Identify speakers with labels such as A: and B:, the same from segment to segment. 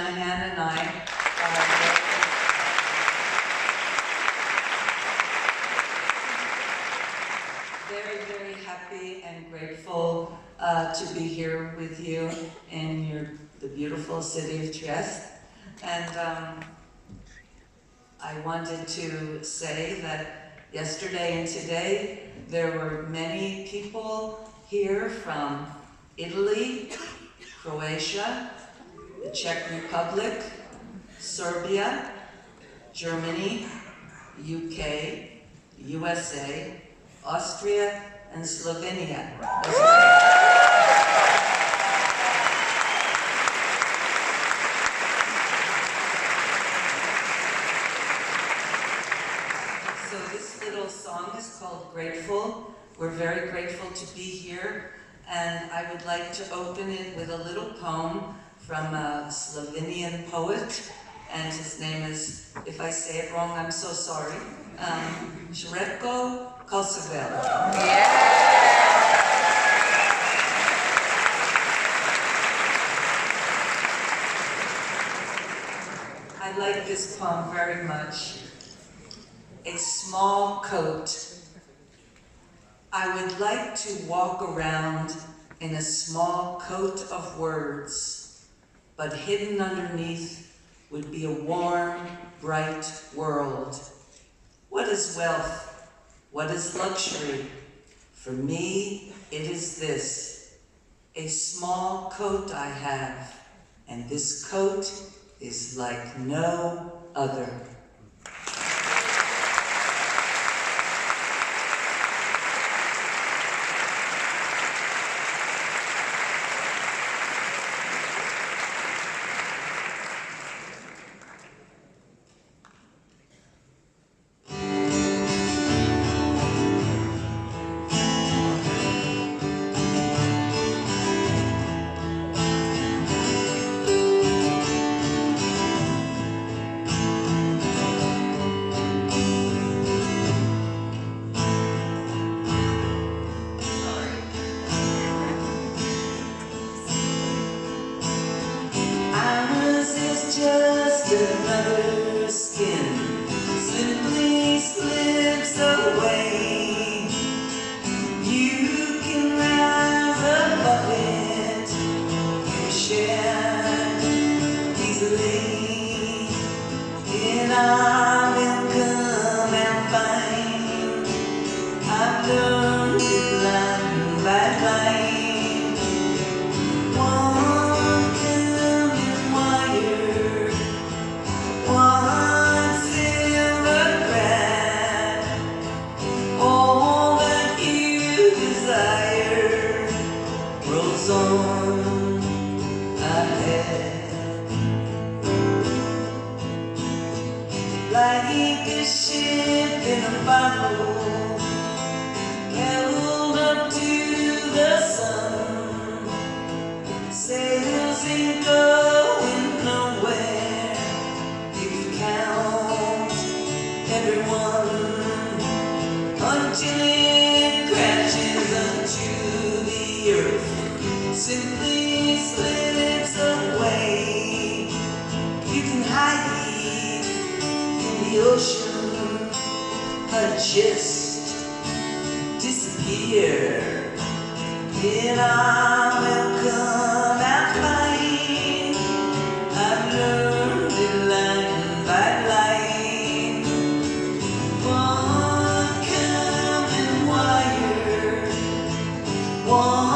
A: Shanahan and I are very, very happy and grateful to be here with you in the beautiful city of Trieste. And I wanted to say that yesterday and today there were many people here from Italy, Croatia, the Czech Republic, Serbia, Germany, UK, USA, Austria, and Slovenia. So this little song is called Grateful. We're very grateful to be here, and I would like to open it with a little poem from a Slovenian poet, and his name is, if I say it wrong, I'm so sorry, Kosovela. I like this poem very much. A small coat. I would like to walk around in a small coat of words, but hidden underneath would be a warm, bright world. What is wealth? What is luxury? For me, it is this. A small coat I have, and this coat is like no other. Just another skin simply slips away. You can rise above it, you share easily, and I will come and find I've learned it line by line. On ahead, like a ship in a bottle, held up to the sun, sails ain't going nowhere. You can count everyone until it crashes onto the earth. Simply slips away. You can hide in the ocean, but just disappear. And I will come and find I've learned it line by line. One common wire, one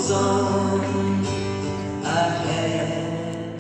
A: on ahead.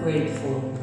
A: grateful.